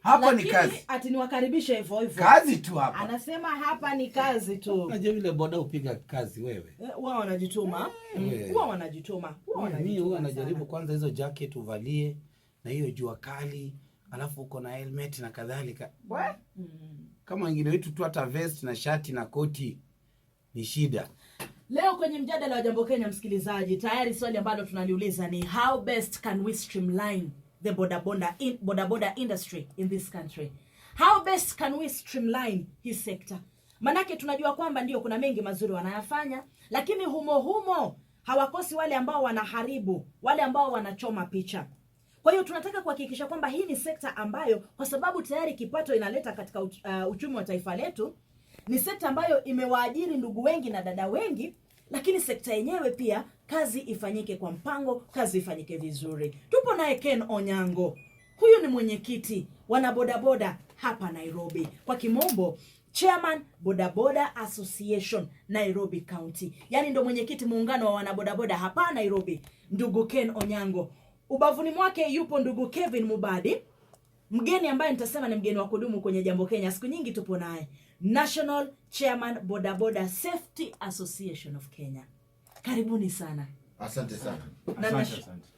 Hapa ni kazi. Ati niwakaribishe hivyo hivyo. Kazi tu hapa. Anasema hapa ni kazi tu. Unajua vile boda upiga kazi wewe. Wao wanajituma. Wao wanajituma. Mimi huwa najaribu kwanza hizo jacket uvalie na hiyo jua kali, alafu uko na helmet na kadhalika. Kama wengine wetu tu hata vest na shati na koti ni shida. Leo kwenye mjadala wa Jambo Kenya, msikilizaji, tayari swali ambalo tunaliuliza ni how best can we streamline the boda industry in this country? How best can we streamline his sector? Manake tunajua kwamba ndio kuna mengi mazuri wanayafanya, lakini humo hawakosi wale ambao wanaharibu, wale ambao wanachoma picha. Kwa hiyo tunataka kuhakikisha kwamba hii ni sekta ambayo kwa sababu tayari kipato inaleta katika uchumi wa taifa letu, ni sekta ambayo imewaajiri ndugu wengi na dada wengi, lakini sekta yenyewe pia kazi ifanyike kwa mpango, kazi ifanyike vizuri. Tupo naye Ken Onyango. Huyu ni mwenyekiti Wanabodaboda hapa Nairobi. Kwa kimombo, Chairman Boda Association Nairobi County. Yaani ndo mwenyekiti muungano wa wanabodaboda hapa Nairobi, ndugu Ken Onyango. Ubavuni mwake yupo ndugu Kevin Mubadi, mgeni ambaye nitasema ni mgeni wa kudumu kwenye Jambo Kenya. Siku nyingi tupo naye, National Chairman Boda Safety Association of Kenya. Karibuni sana. Asante sana.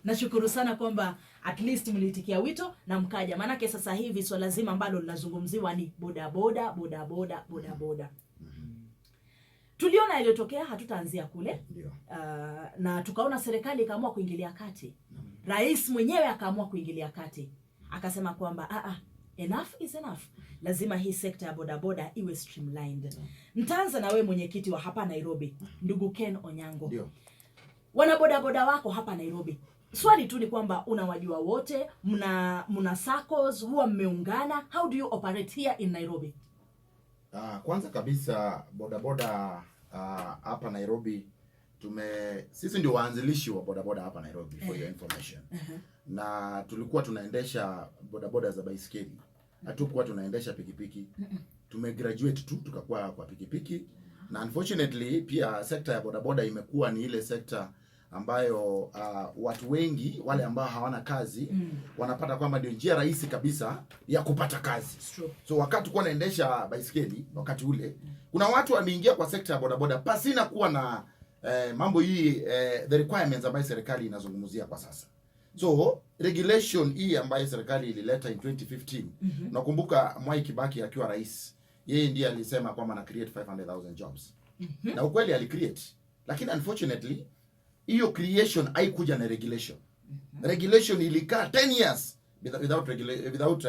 Nashukuru sana kwamba at least mlitikia wito na mkaja. Manake sasa hivi swala zima ambalo linazungumziwa ni bodaboda. Tuliona iliyotokea, hatutaanzia kule. Na tukaona serikali ikaamua kuingilia kati. Rais mwenyewe akaamua kuingilia kati. Akasema kwamba enough is enough. Lazima hii sekta ya bodaboda iwe streamlined. Nitaanza na wewe mwenyekiti wa hapa Nairobi, ndugu Ken Onyango. Wanabodaboda wako hapa Nairobi, swali tu ni kwamba unawajua wote, mna SACCOs, huwa mmeungana, how do you operate here in Nairobi? Kwanza kabisa bodaboda hapa Nairobi sisi ndio waanzilishi wa bodaboda hapa Nairobi, for your information. Na tulikuwa tunaendesha bodaboda za baiskeli. Hatukuwa tunaendesha pikipiki. Tumegraduate tu tukakuwa kwa pikipiki. Na unfortunately pia sekta ya bodaboda imekuwa ni ile sekta ambayo watu wengi wale ambao hawana kazi wanapata kwamba ndio njia rahisi kabisa ya kupata kazi. So wakati tulikuwa naendesha baiskeli wakati ule, kuna watu wameingia kwa sekta ya bodaboda pasina kuwa na mambo hii the requirements ambayo serikali inazungumzia kwa sasa. So regulation hii ambayo serikali ilileta in 2015, nakumbuka Mwai Kibaki akiwa rais, yeye ndiye alisema kwamba na create 500,000 jobs. Na ukweli ali-create. Lakini unfortunately hiyo creation haikuja na regulation. Regulation ilikaa 10 years without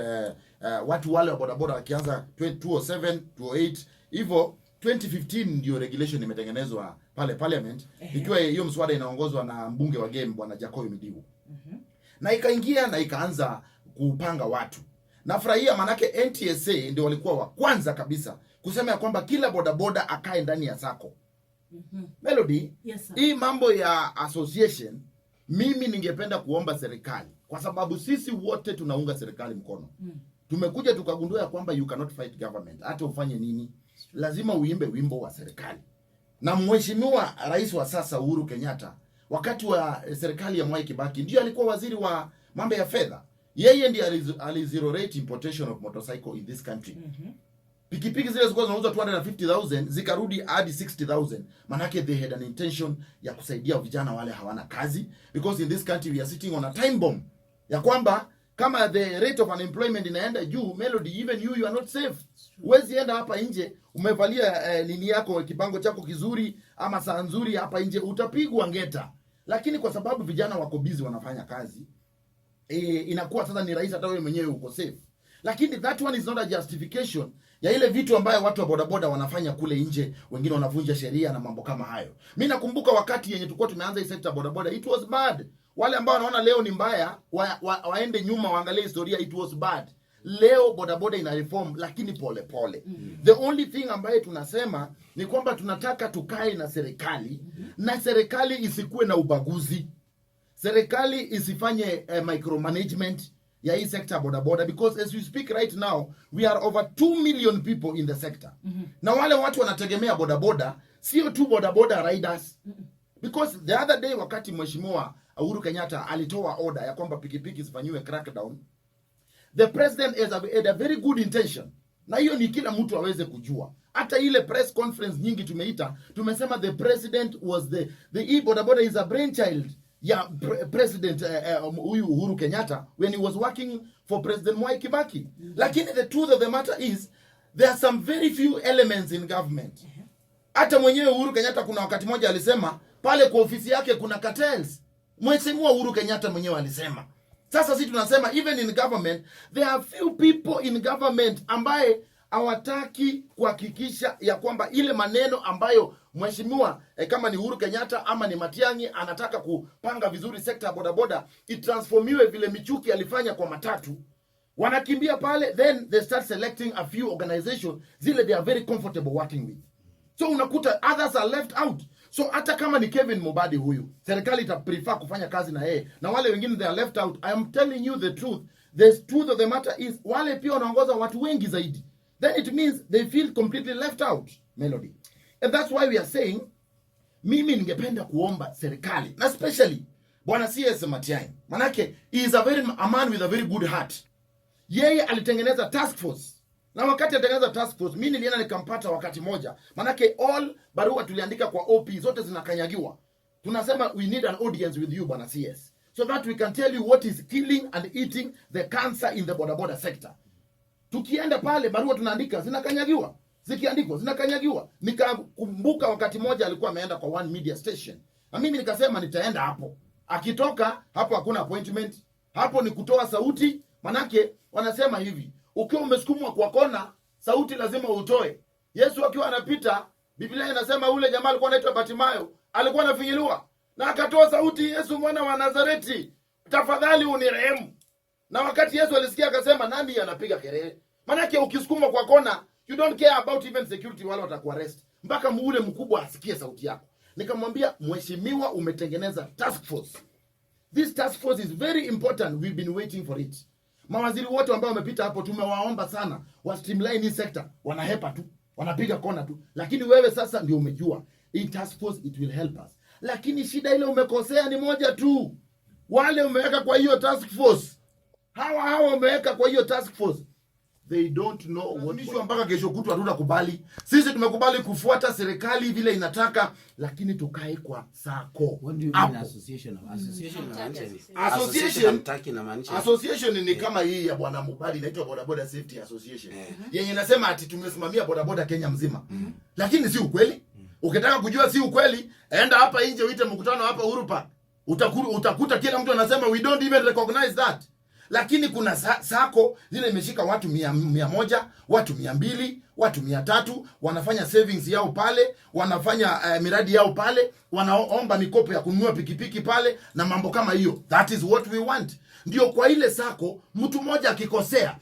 watu wale wa bodaboda wakianza 2007, 2008, hivyo 2015 ndio regulation imetengenezwa pale parliament, ikiwa hiyo mswada inaongozwa na mbunge wa game bwana Jacob Midigo. Na ikaingia na ikaanza kupanga watu. Nafurahia manake NTSA ndio walikuwa wa kwanza kabisa kusema ya kwamba kila bodaboda akae ndani ya SACCO. Melody, yes, hii mambo ya association, mimi ningependa kuomba serikali, kwa sababu sisi wote tunaunga serikali mkono. Tumekuja tukagundua ya kwamba you cannot fight government. Hata ufanye nini, lazima uimbe wimbo wa serikali. Na mheshimiwa rais wa sasa Uhuru Kenyatta, wakati wa serikali ya Mwai Kibaki, ndio alikuwa waziri wa mambo ya fedha. Yeye ndiye alizero rate importation of motorcycle in this country. Pikipiki zile zilikuwa zinauzwa 250,000 zikarudi hadi 60,000. Manake they had an intention ya kusaidia vijana wale hawana kazi, because in this country we are sitting on a time bomb. Ya kwamba kama the rate of unemployment inaenda juu, Melody, even you are not safe. Huwezi enda hapa nje umevalia nini yako, kibango chako kizuri ama saa nzuri hapa nje, utapigwa ngeta. Lakini kwa sababu vijana wako busy wanafanya kazi, inakuwa sasa ni rahisi hata wewe mwenyewe uko safe. Lakini that one is not a justification ya ile vitu ambayo watu wa bodaboda wanafanya kule nje, wengine wanavunja sheria na mambo kama hayo. Mimi nakumbuka wakati yenye tulikuwa tumeanza hii sector bodaboda, it was bad. Wale ambao wanaona leo ni mbaya, waende nyuma waangalie historia, it was bad. Leo bodaboda ina reform, lakini pole pole. The only thing ambayo tunasema ni kwamba tunataka tukae na serikali, na serikali isikuwe na ubaguzi. Serikali isifanye micromanagement ya hii sector bodaboda, because as we speak right now we are over 2 million people in the sector. Na wale watu wanategemea bodaboda, sio tu bodaboda riders. Because the other day wakati mheshimiwa Uhuru Kenyatta alitoa order ya kwamba pikipiki zifanywe crackdown, the president had a very good intention. Na hiyo ni kila mtu aweze kujua. Hata ile press conference nyingi tumeita, tumesema the president was the Boda is a brainchild ya president huyu Uhuru Kenyatta when he was working for President Mwai Kibaki. Lakini the truth of the matter is there are some very few elements in government. Hata mwenyewe Uhuru Kenyatta kuna wakati moja alisema pale kwa ofisi yake kuna cartels. Mheshimiwa Uhuru Kenyatta mwenyewe alisema. Sasa sisi tunasema even in government there are few people in government ambaye hawataki kuhakikisha ya kwamba ile maneno ambayo mheshimiwa kama ni Uhuru Kenyatta ama ni Matiang'i anataka kupanga vizuri sekta ya bodaboda itransformiwe vile Michuki alifanya kwa matatu. Wanakimbia pale, then they start selecting a few organizations zile they are very comfortable working with. So unakuta others are left out. So hata kama ni Kevin Mubadi huyu, serikali ita prefer kufanya kazi na yeye, na wale wengine they are left out. I am telling you the truth. The truth of the matter is wale pia wanaongoza watu wengi zaidi. Then it means they feel completely left out, Melody. And that's why we are saying, mimi ningependa kuomba serikali, na especially Bwana CS Matiang'i. Manake he is a man with a very good heart. Yeye alitengeneza task force. Na wakati atengeneza task force, mimi nilienda nikampata wakati moja. Manake all barua tuliandika kwa OP zote zinakanyagiwa. Tunasema we need an audience with you Bwana CS, so that we can tell you what is killing and eating the cancer in the bodaboda sector. Tukienda pale barua tunaandika zinakanyagiwa. Zikiandikwa zinakanyagiwa. Nikakumbuka wakati moja alikuwa ameenda kwa one media station. Na mimi nikasema nitaenda hapo. Akitoka hapo hakuna appointment. Hapo ni kutoa sauti. Manake wanasema hivi, ukiwa umesukumwa kwa kona, sauti lazima utoe. Yesu akiwa anapita, Biblia inasema ule jamaa alikuwa anaitwa Batimayo, alikuwa anafinyiliwa na akatoa sauti, Yesu mwana wa Nazareti, tafadhali unirehemu. Na wakati Yesu alisikia akasema, nani anapiga kelele? Manake ukisukumwa kwa kona, you don't care about even security wala watakuarrest. Mpaka ule mkubwa asikie sauti yako. Nikamwambia, mheshimiwa, umetengeneza task force. This task force is very important. We've been waiting for it. Mawaziri wote ambao wamepita hapo tumewaomba sana wa streamline hii sector, wanahepa tu, wanapiga kona tu. Lakini wewe sasa ndio umejua in task force it will help us. Lakini shida ile umekosea ni moja tu. Wale umeweka kwa hiyo task force, hawa umeweka kwa hiyo task force, they don't know what issue. Mpaka kesho kutwa tutakubali. Sisi tumekubali kufuata serikali vile inataka, lakini tukae kwa sako. What do you mean association? Association ni kama hii ya Bwana Mubadi inaitwa Bodaboda Safety Association. Yenye inasema ati tumesimamia bodaboda Kenya mzima. Lakini si ukweli. Ukitaka kujua si ukweli, enda hapa nje uite mkutano hapa Uhuru Park. Utakuta kila mtu anasema we don't even recognize that. Lakini kuna sako zile imeshika watu 100, watu 200, watu 300, wanafanya savings yao pale, wanafanya miradi yao pale, wanaomba mikopo ya kununua pikipiki pale na mambo kama hiyo. That is what we want. Ndio kwa ile sako mtu mmoja akikosea,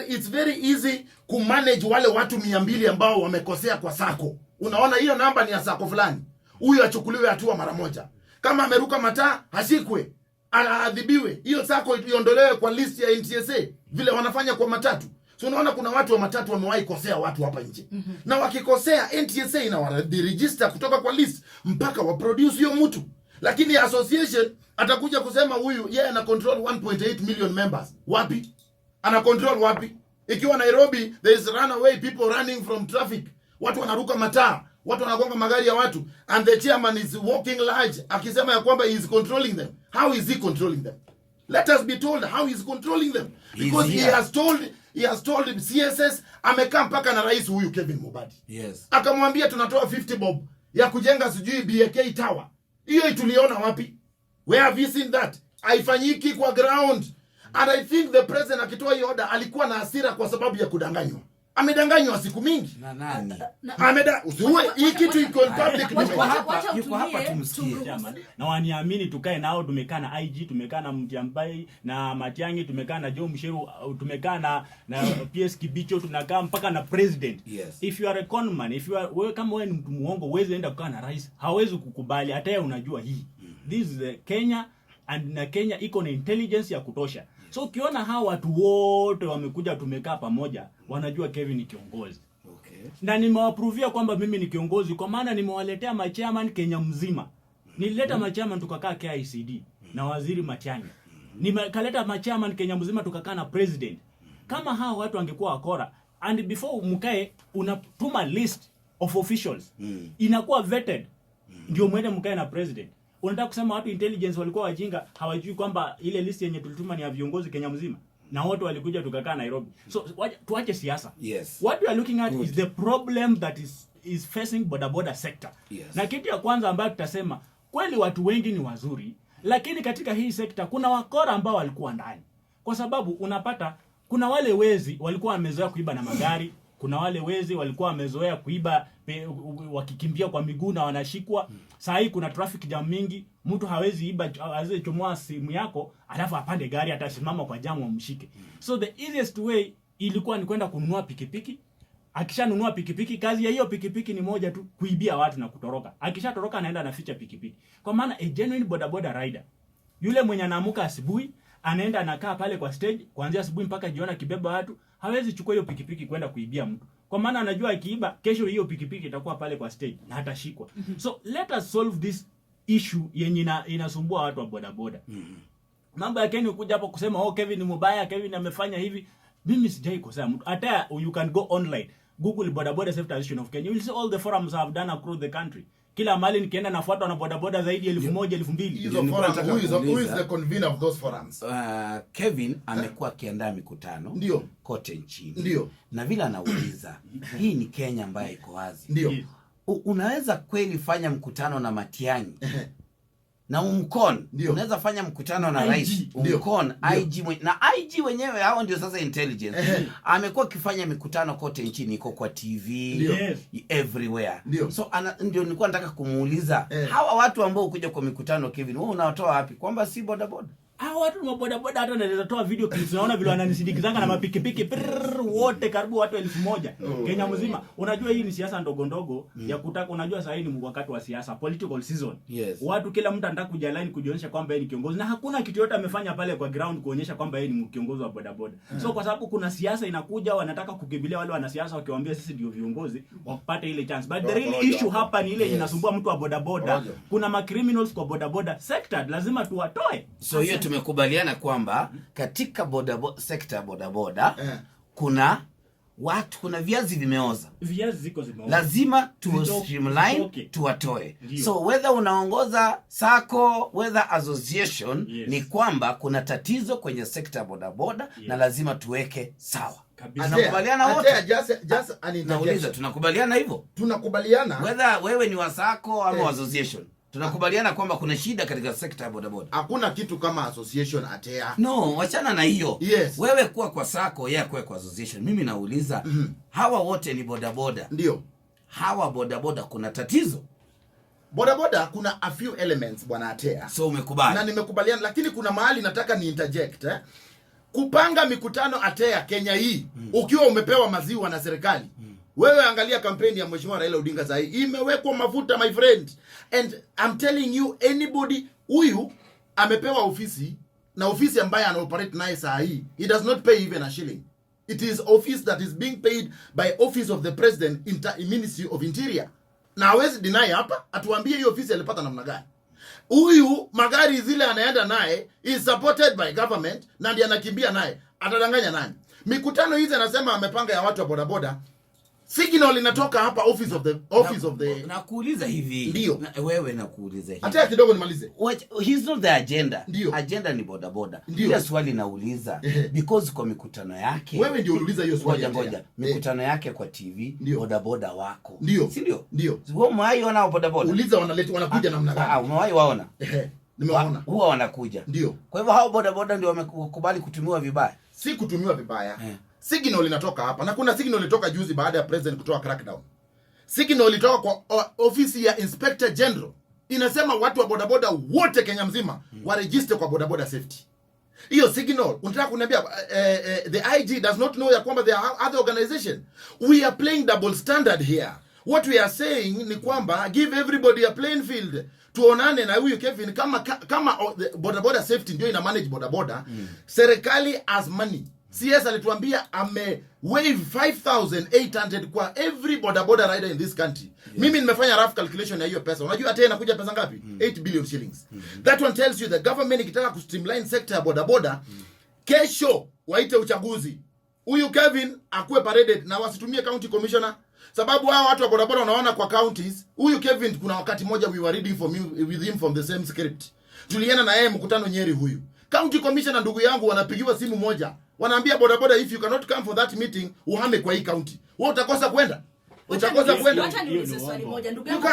it's very easy kumanage wale watu 200 ambao wamekosea kwa sako. Unaona hiyo namba ni ya sako fulani. Huyu achukuliwe hatua mara moja. Kama ameruka mataa, hashikwe, anaadhibiwe. Hiyo sako iondolewe kwa list ya NTSA vile wanafanya kwa matatu. So unaona kuna watu wa matatu wamewahi kosea watu hapa nje. Na wakikosea NTSA inawaregister kutoka kwa list mpaka wa produce hiyo mtu. Lakini association atakuja kusema huyu yeye ana control 1.8 million members. Wapi? Ana control wapi? Ikiwa Nairobi there is runaway people running from traffic. Watu wanaruka mataa, watu wanagonga magari ya watu, and the chairman is walking large akisema ya kwamba he is controlling them. How is he controlling them? Let us be told how he is controlling them, because he has told CSS, amekaa mpaka na rais huyu Kevin Mubadi. Yes. Akamwambia tunatoa 50 bob ya kujenga sijui BK Tower. Hiyo tuliona wapi? Where have you seen that? Haifanyiki kwa ground. And I think the president akitoa hiyo order alikuwa na hasira kwa sababu ya kudanganywa. Amedanganywa siku mingi. Na nani? Usiwe hii kitu iko in public. Yuko hapa tumsikie. Na waniamini tukae nao, tumekaa na IG, tumekaa na Mtiambai na Matiang'i, tumekaa na Joe Msheru, tumekaa na PS Kibicho, tunakaa mpaka na president. Yes. If you are a con man, if you are wewe kama wewe ni mtu muongo, uweze enda kukaa na rais, hawezi kukubali. Hata yeye unajua hii. This is Kenya, and na Kenya iko na intelligence ya kutosha. So ukiona hawa watu wote wamekuja tumekaa pamoja, wanajua Kevin ni kiongozi. Okay. Na nimewaprovia kwamba mimi ni kiongozi, kwa maana nimewaletea machairman Kenya mzima. Nilileta machairman tukakaa KICD na waziri Matiang'i. Nimekaleta machairman Kenya mzima tukakaa na president. Kama hao watu wangekuwa wakora, and before mkae unatuma list of officials, inakuwa vetted, ndio mwende mkae na president. Unataka kusema watu intelligence walikuwa wajinga, hawajui kwamba ile list yenye tulituma ni ya viongozi Kenya mzima, na wote walikuja tukakaa Nairobi. So tuache siasa. Yes. What we are looking at is the problem that is facing bodaboda sector. Yes. Na kitu ya kwanza ambayo tutasema, kweli watu wengi ni wazuri, lakini katika hii sekta kuna wakora ambao walikuwa ndani. Kwa sababu unapata kuna wale wezi walikuwa wamezoea kuiba na magari, kuna wale wezi walikuwa wamezoea kuiba wakikimbia kwa miguu na wanashikwa. Saa hii kuna traffic jam mingi, mtu hawezi iba, hawezi chomoa simu yako alafu apande gari, atasimama kwa jamu wamshike. So the easiest way ilikuwa ni kwenda kununua pikipiki. Akishanunua pikipiki, kazi ya hiyo pikipiki ni moja tu, kuibia watu na kutoroka. Akishatoroka anaenda anaficha pikipiki. Kwa maana a genuine bodaboda rider, yule mwenye anaamuka asubuhi, anaenda anakaa pale kwa stage kuanzia asubuhi mpaka jioni akibeba watu, hawezi chukua hiyo pikipiki kwenda kuibia mtu. Kwa maana anajua akiiba kesho hiyo pikipiki itakuwa pale kwa stage na hatashikwa. So let us solve this issue yenye inasumbua watu wa bodaboda. Mambo ya Kenya kuja hapo kusema Kevin ni mbaya, Kevin amefanya hivi. Mimi sijai kosea mtu. Hata you can go online, Google Bodaboda Safety Association of Kenya. You will see all the forums I have done across the country. Kila mahali nikienda nafuatwa na bodaboda zaidi 1,000 2,000. Hizo forums, who is the convener of those forums? Kevin amekuwa akiandaa mikutano ndio kote nchini. Ndio. Na vile anauliza, hii ni Kenya ambayo iko wazi. Ndio. Unaweza kweli fanya mkutano na Matiang'i na umkon, unaweza fanya mkutano na rais umkon IG na IG wenyewe hao ndio sasa intelligence. Amekuwa akifanya mikutano kote nchini, iko kwa TV everywhere. So ndio nilikuwa nataka kumuuliza hawa watu ambao kuja kwa mikutano, Kevin, wewe unawatoa wapi? Kwamba si bodaboda? Hao watu wa bodaboda hata naweza toa video clips, naona vile wananisindikizanga na mapikipiki wote karibu watu 1,000 Kenya mzima. Unajua hii ni siasa ndogo ndogo ya kutaka, unajua sasa hii ni wakati wa siasa, political season. Watu kila mtu anataka kuja line kujionyesha kwamba yeye ni kiongozi, na hakuna kitu yote amefanya pale kwa ground kuonyesha kwamba yeye ni kiongozi wa bodaboda. So kwa sababu kuna siasa inakuja, wanataka kukimbilia wale wanasiasa wakiwaambia sisi ndio viongozi, wapate ile chance. But the real issue hapa ni ile inasumbua mtu wa bodaboda. Kuna ma criminals kwa bodaboda sector, lazima tuwatoe. So hiyo tumekubaliana kwamba katika sekta bodaboda kuna watu, kuna viazi vimeoza. Viazi ziko zimeoza. Lazima streamline, tuwatoe. So whether unaongoza Msako, whether association, ni kwamba kuna tatizo kwenye sekta bodaboda na lazima tuweke sawa. Tunakubaliana wote. Nauliza, tunakubaliana hivyo? Tunakubaliana. Whether wewe ni wa Msako ama association, tunakubaliana kwamba kuna shida katika sekta ya bodaboda. Hakuna kitu kama association atea. No, wachana na hiyo. Wewe kuwa kwa Msako, yeye kuwa kwa association. Mimi nauliza, hawa wote ni bodaboda. Ndio. Hawa bodaboda kuna tatizo. Bodaboda kuna a few elements bwana atea. So umekubali. Na nimekubaliana, lakini kuna mahali nataka ni interject. Kupanga mikutano atea Kenya hii, ukiwa umepewa maziwa na serikali. Wewe angalia kampeni ya Mheshimiwa Raila Odinga sasa hii imewekwa mafuta, my friend, and I'm telling you, anybody huyu amepewa ofisi, na ofisi ambayo ana operate naye saa hii, he does not pay even a shilling. It is office that is being paid by office of the president, Ministry of Interior. Na hawezi deny hapa, atuambie hiyo ofisi alipata namna gani. Huyu magari zile anaenda naye is supported by government, na ndiye anakimbia naye, atadanganya nani? Mikutano hizi anasema amepanga ya watu wa bodaboda. Signal inatoka hapa office of the nakuuliza hivi. Ndio. Wewe nakuuliza hivi. Hata kidogo nimalize. He's not the agenda. Ndio. Agenda ni bodaboda. Ile swali nauliza because kwa mikutano yake. Wewe ndio uliuliza hiyo swali. Ngoja. Mikutano yake kwa TV, bodaboda wako. Ndio. Si ndio? Ndio. Wewe umewahi bodaboda? Uliza wanakuja namna gani? Umewahi waona? Nimewaona. Huwa wanakuja. Ndio. Kwa hivyo hao bodaboda ndio wamekubali kutumiwa vibaya. Si kutumiwa vibaya. Signal inatoka hapa, na kuna signal ilitoka juzi baada ya president kutoa crackdown. Signal ilitoka kwa ofisi ya Inspector General. Inasema watu wa bodaboda wote Kenya mzima wa register kwa bodaboda safety. Hiyo signal unataka kuniambia the IG does not know ya kwamba there are other organization. We are playing double standard here. What we are saying ni kwamba give everybody a playing field. Tuonane na huyu Kevin kama bodaboda safety ndio ina manage bodaboda. Serikali as money. CS alituambia waive 5,800 kwa every bodaboda rider in this country. Mimi nimefanya rough calculation ya hiyo pesa. Unajua hata inakuja pesa ngapi? 8 billion shillings. That one tells you the government ikitaka ku streamline sector ya bodaboda, kesho waite uchaguzi. huyu Kevin akuwe paraded na wasitumie county commissioner, sababu hao watu wa bodaboda wanaona kwa counties. Huyu Kevin kuna wakati moja we were reading with him from the same script, tulienda na yeye mkutano Nyeri. Huyu county commissioner ndugu yangu wanapigiwa simu moja, wanaambia bodaboda if you cannot come for that meeting uhame kwa hii county. Wewe utakosa kwenda, utakosa kwenda. Acha niulize swali moja ndugu yangu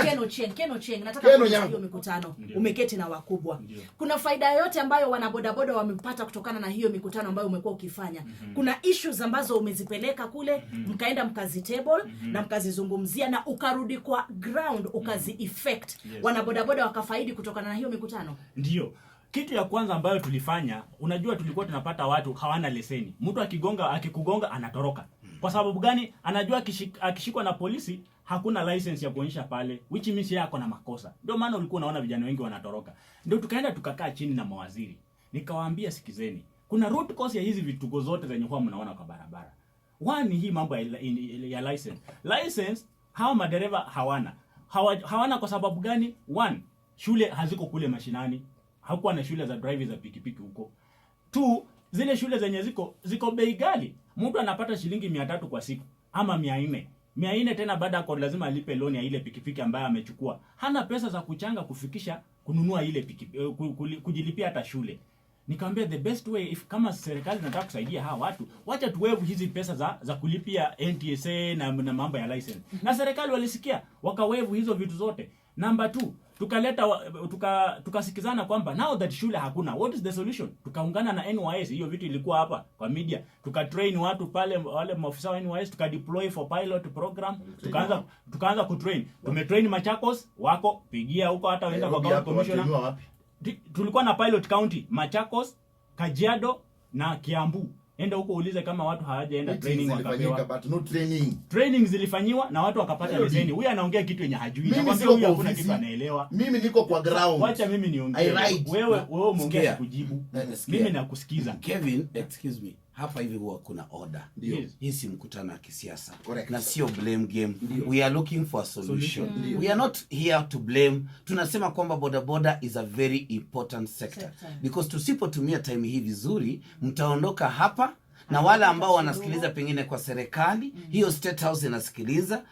Keno Cheng, nataka kuuliza hiyo mikutano umeketi na wakubwa. Kuna faida yoyote ambayo wanabodaboda wamepata kutokana na hiyo mikutano ambayo umekuwa ukifanya? Kuna issues ambazo umezipeleka kule, mkaenda mkazi table na mkazizungumzia na ukarudi kwa ground ukazi effect. Wanabodaboda wakafaidi kutokana na hiyo mikutano? Ndio. Kitu ya kwanza ambayo tulifanya, unajua tulikuwa tunapata watu hawana leseni. Mtu akikugonga anatoroka. Kwa sababu gani? Anajua akishikwa na polisi hakuna license ya kuonyesha pale, which means yeye ako na makosa. Ndio maana ulikuwa unaona vijana wengi wanatoroka. Ndio tukaenda tukakaa chini na mawaziri. Nikawaambia sikizeni, kuna root cause ya hizi vituko zote zenye huwa mnaona kwa barabara. One, hii mambo ya license. License hao madereva hawana kwa sababu gani? One, shule haziko kule mashinani. Hakuwa na shule za driving za pikipiki huko. Two, zile shule zenye ziko bei ghali. Mtu anapata shilingi 300 kwa siku ama 400. 400 tena baada ya lazima alipe loan ya ile pikipiki ambayo amechukua. Hana pesa za kuchanga kufikisha kununua ile pikipiki, kujilipia hata shule. Nikamwambia the best way, if kama serikali inataka kusaidia hawa watu, wacha tuwevu hizi pesa za kulipia NTSA na mambo ya license. Na serikali walisikia, wakawevu hizo vitu zote. Number 2, tukasikizana kwamba now that shule hakuna, what is the solution? Tukaungana na NYS, hiyo vitu ilikuwa hapa kwa media. Tukatrain watu pale, wale maofisa wa NYS, tukadeploy for pilot program, tukaanza kutrain. Tumetrain Machakos, wako pigia huko, hata waenda kwa county commissioner. Tulikuwa na pilot county Machakos, Kajiado na Kiambu. Enda huko ulize kama watu hawajaenda training wakapewa. But no training. Training zilifanywa na watu wakapata leseni. Huyu anaongea kitu yenye hajui. Nakwambia huyu hakuna kitu anaelewa. Mimi niko kwa ground. Wacha mimi niongee. Wewe umeongea kujibu. Mimi nakusikiza. Kevin, excuse me. Hapa hivi huwa kuna order. Yes. Hii si mkutano wa kisiasa. Correct. Na sio blame game. We are looking for a solution. We are not here to blame. Tunasema kwamba bodaboda is a very important sector. Because tusipotumia time hii vizuri, mtaondoka hapa na wale ambao wanasikiliza pengine kwa serikali, hiyo State House inasikiliza,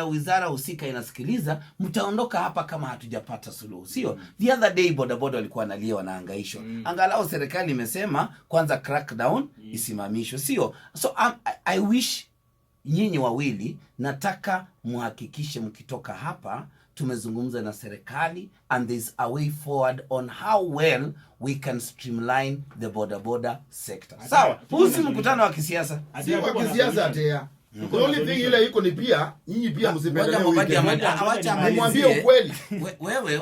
wizara husika inasikiliza, mtaondoka hapa kama hatujapata suluhu. Sio? The other day bodaboda walikuwa wanalia wanahangaishwa. Angalau serikali imesema kwanza crackdown isimamishwe. Sio? So I wish nyinyi wawili, nataka muhakikishe mkitoka hapa tumezungumza na serikali and there's a way forward on how well we can streamline the bodaboda sector. Sawa, huu si mkutano wa kisiasa. Si wa kisiasa atea. The only thing ile iko ni pia nyinyi pia msipendelee weekend. Mwambie ukweli. Wewe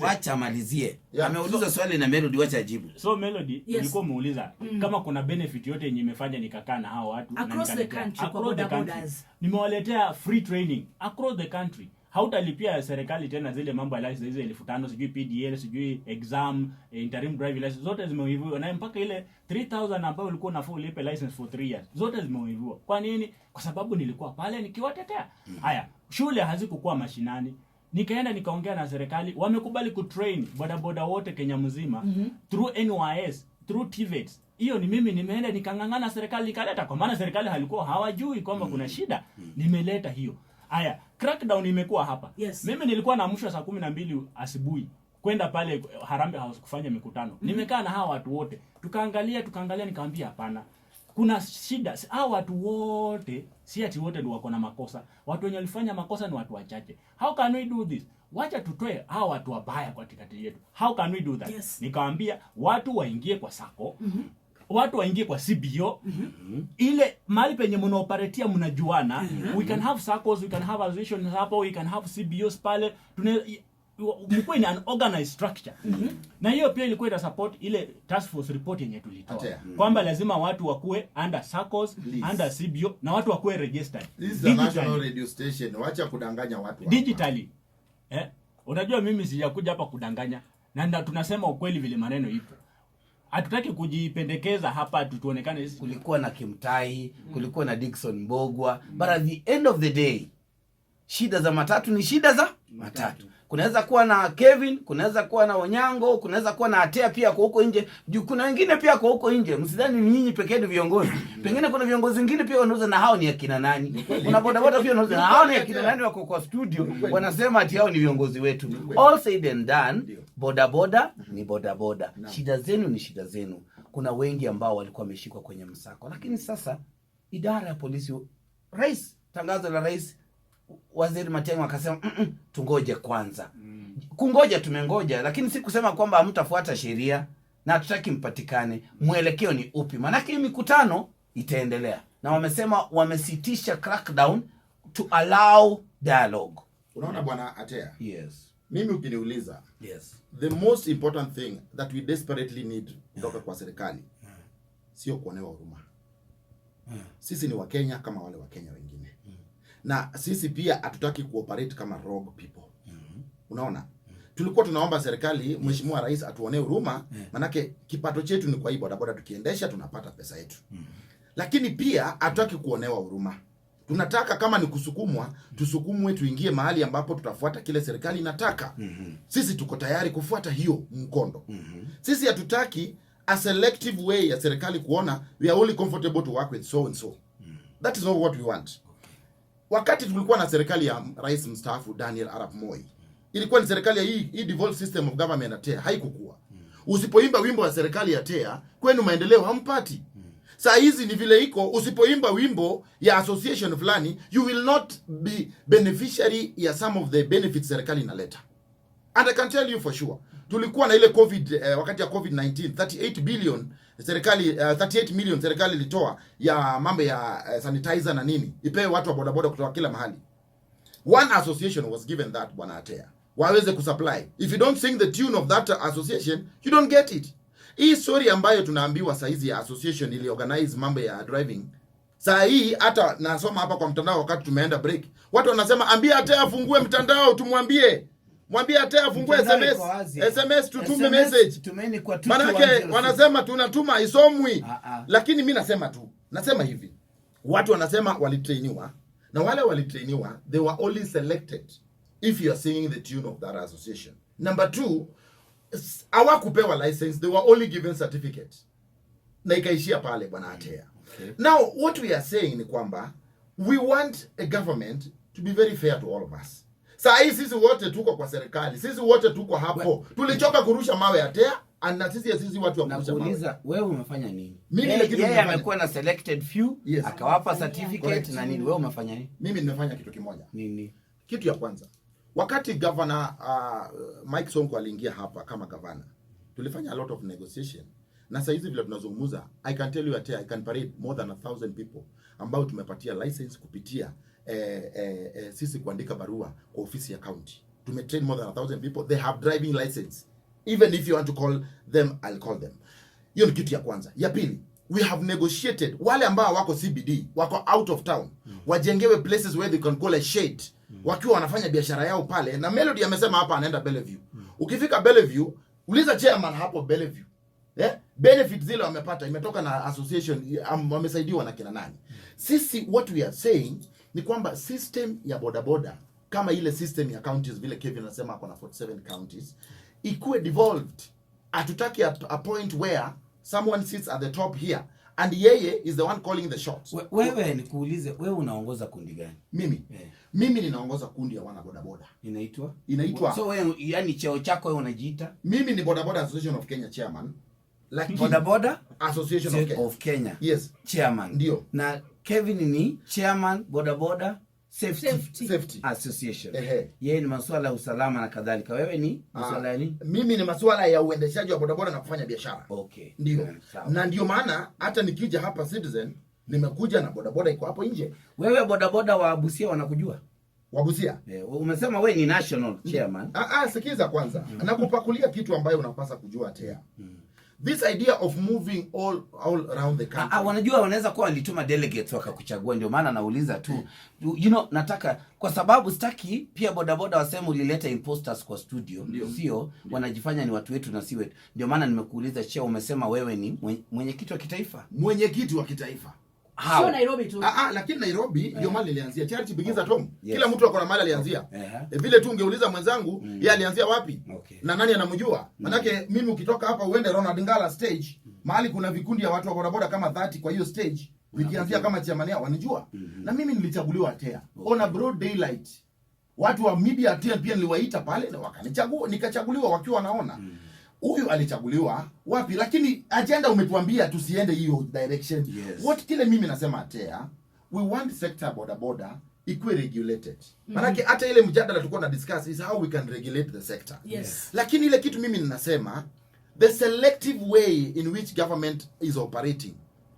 wacha malizie. Ameuliza swali na Melody, wacha ajibu. So Melody, nilikuwa muuliza kama kuna benefit yote yenye imefanya nikakaa na hao watu across the country kwa bodabodas. Nimewaletea free training across the country. Hautalipia serikali tena zile mambo ya license hizo 1500, sijui PDL, sijui exam, interim driving license, zote zimeiviwa. Na mpaka ile 3000 ambayo ulikuwa unafaa ulipe license for 3 years, zote zimeiviwa. Kwa nini? Kwa sababu nilikuwa pale nikiwatetea. Haya, shule hazikuwa mashinani. Nikaenda nikaongea na serikali, wamekubali kutrain bodaboda wote Kenya mzima through NYS, through TVETs. Hiyo ni mimi nimeenda nikangangana serikali ikaleta, kwa maana serikali halikuwa hawajui kwamba kuna shida. Nimeleta hiyo. Haya, crackdown imekuwa hapa. Yes. Mimi nilikuwa naamshwa saa 12 asubuhi kwenda pale Harambee House kufanya mikutano. Nimekaa na hawa watu wote. Tukaangalia nikamwambia hapana. Kuna shida. Hawa watu wote, si ati wote ndio wako na makosa. Watu wenye walifanya makosa ni watu wachache. How can we do this? Wacha tutoe hawa watu wabaya kwa katikati yetu. How can we do that? Yes. Nikamwambia watu waingie kwa Msako. Watu waingie kwa CBO. Ile mahali penye mnaoperatia mnajuana. We can have circles, we can have associations hapo, we can have CBOs pale. Mkwe ni an organized structure. Na hiyo pia ilikuwa ita support ile task force report yenye tulitoa. Kwamba lazima watu wakue under circles, under CBO na watu wakue registered. This is a national radio station. Wacha kudanganya watu hapa. Digitally. Unajua mimi sijakuja hapa kudanganya. Na tunasema ukweli vile maneno ipo. Hatutaki kujipendekeza hapa tuonekane. Kulikuwa na Kimtai, kulikuwa na Dickson Mbogwa, but at the end of the day shida za matatu ni shida za matatu. Kunaweza kuwa na Kevin, kunaweza kuwa na Onyango, kunaweza kuwa na Atea pia kwa huko nje. Juu kuna wengine pia kwa huko nje. Msidhani ni nyinyi pekee ndio viongozi. Pengine kuna viongozi wengine pia wanauza na hao ni akina nani. Kuna bodaboda pia wanauza na hao ni akina nani wako kwa studio. Wanasema ati hao ni viongozi wetu. All said and done, bodaboda ni bodaboda. Shida zenu ni shida zenu. Kuna wengi ambao walikuwa wameshikwa kwenye msako. Lakini sasa idara ya polisi, rais, tangazo la rais, Waziri Matiang'i akasema tungoje kwanza. Kungoja tumengoja, lakini si kusema kwamba hamtafuata sheria na hatutaki mpatikane. Mwelekeo ni upi? Maana hii mikutano itaendelea. Na wamesema wamesitisha crackdown to allow dialogue. Unaona bwana Atea? Yes. Mimi ukiniuliza, yes, the most important thing that we desperately need kutoka kwa serikali sio kuonewa huruma. Sisi ni Wakenya kama wale Wakenya wengine. Na sisi pia hatutaki kuoperate kama rogue people. Unaona? Tulikuwa tunaomba serikali, Mheshimiwa Rais atuonee huruma, manake kipato chetu ni kwa hii bodaboda tukiendesha tunapata pesa yetu. Lakini pia hatutaki kuonewa huruma. Tunataka kama ni kusukumwa, tusukumwe tuingie mahali ambapo tutafuata kile serikali inataka. Sisi tuko tayari kufuata hiyo mkondo. Sisi hatutaki a selective way ya serikali kuona we are only comfortable to work with so and so. That is not what we want. Wakati tulikuwa na serikali ya Rais mstaafu Daniel Arap Moi, ilikuwa ni serikali ya hii devolved system of government Atea, haikukua. Usipoimba wimbo wa serikali ya Atea, kwenu maendeleo hampati. Saa hizi ni vile iko, usipoimba wimbo ya association fulani, you will not be beneficiary ya some of the benefits serikali inaleta. And I can tell you for sure, tulikuwa na ile wakati ya COVID-19, 38 billion serikali 38 million serikali ilitoa ya mambo ya sanitizer na nini, ipewe watu wa bodaboda kutoka kila mahali. One association was given that, bwana Atea, waweze kusupply. If you don't sing the tune of that association, you don't get it. Hii story ambayo tunaambiwa saizi ya association ili organize mambo ya driving, saa hii hata nasoma hapa kwa mtandao wakati tumeenda break, watu wanasema ambia Atea afungue mtandao, mwambie Atea afungue SMS tutume message. Manake wanasema tunatuma isomwi. Lakini mimi nasema hivi, watu wanasema walitrainiwa, na wale walitrainiwa they were only selected if you are singing the tune of that association. Number 2, hawakupewa license, they were only given certificate. Na ikaishia pale bwana Atea. Now what we are saying ni kwamba we want a government to be very fair to all of us. Saa hii sisi wote tuko kwa serikali, sisi wote tuko hapo. Tulichoka kurusha mawe Atea, na sisi watu wa kurusha mawe. Nauliza, wewe umefanya nini? Mimi yeye amekuwa na selected few, akawapa certificate na nini, wewe umefanya nini? Mimi nimefanya kitu kimoja. Nini? Kitu ya kwanza, wakati governor Mike Sonko aliingia hapa kama governor, tulifanya a lot of negotiation. Na sasa hizi vile tunazungumza, I can tell you Atea, I can parade more than 1,000 people ambao tumepatia license kupitia sisi kuandika barua kwa ofisi ya county. Tumetrain more than 1,000 people, they have driving license. Even if you want to call them, I'll call them. Hiyo ni kitu ya kwanza. Ya pili, we have negotiated wale ambao wako CBD, wako out of town, wajengewe places where they can call a shade, wakiwa wanafanya biashara yao pale. Na Melody amesema hapa anaenda Bellevue. Ukifika Bellevue, uliza chairman hapo Bellevue, benefits zile wamepata imetoka na association, wamesaidiwa na kina nani. Sisi what we are saying ni kwamba system ya bodaboda kama ile system ya counties vile Kevin anasema hapo na 47 counties ikuwe devolved. Hatutaki a point where someone sits at the top here and yeye is the one calling the shots. Wewe nikuulize, wewe unaongoza kundi gani? Mimi ninaongoza kundi ya Wanabodaboda. Inaitwa so wewe, yani cheo chako wewe unajiita? Mimi ni Bodaboda Association of Kenya chairman. Lakini Bodaboda Association of Kenya. Yes. Chairman. Ndio. Na Kevin ni chairman Bodaboda Safety Association. Yeye ni masuala ya usalama na kadhalika. Wewe ni masuala ya nini? Mimi ni masuala ya uendeshaji wa bodaboda na kufanya biashara. Ndio. Na ndio maana hata nikija hapa Citizen nimekuja na bodaboda iko hapo nje. Wewe bodaboda wa Busia wanakujua? Wa Busia? Umesema wewe ni national chairman. Sikiza kwanza. Nakupakulia kitu ambayo unapaswa kujua Atea. This idea of moving all around the country. Wanajua wanaweza kuwa walituma delegates wakakuchagua, ndio maana nauliza tu. Nataka kwa sababu sitaki pia bodaboda waseme ulileta imposters kwa studio. Sio, wanajifanya ni watu wetu na si wetu. Ndio maana nimekuuliza cheo, umesema wewe ni mwenyekiti wa kitaifa. Mwenyekiti wa kitaifa. Sio Nairobi tu. Lakini Nairobi ndio mali ilianzia. Charity begins at home. Yes. Kila mtu ako na mali alianzia. Vile tu ungeuliza mwenzangu, yeye alianzia wapi? Na nani anamjua? Manake mimi ukitoka hapa uende Ronald Ngala stage, mahali kuna vikundi ya watu wa bodaboda kama 30 kwa hiyo stage, nikianzia kama chairman yao wanijua. Na mimi nilichaguliwa Atea. On a broad daylight. Watu wa media Atea pia niliwaita pale na wakanichagua, nikachaguliwa wakiwa wanaona. Huyu alichaguliwa wapi, lakini agenda umetuambia tusiende hiyo direction. Yes. What kile mimi nasema Atea, we want sector bodaboda ikuwe regulated. Manake hata ile mjadala tulikuwa na discuss is how we can regulate the sector. Yes. Lakini ile kitu mimi ninasema, the selective way in which government is operating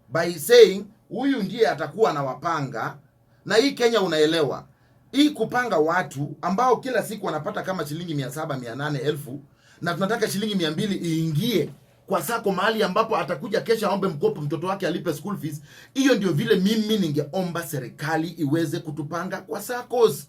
by saying huyu ndiye atakuwa na wapanga, na hii Kenya unaelewa. Hii kupanga watu ambao kila siku wanapata kama shilingi 700 800 elfu, na tunataka shilingi 200 iingie kwa sako mahali ambapo atakuja kesha aombe mkopo mtoto wake alipe school fees. Hiyo ndio vile mimi ningeomba serikali iweze kutupanga kwa SACCOS.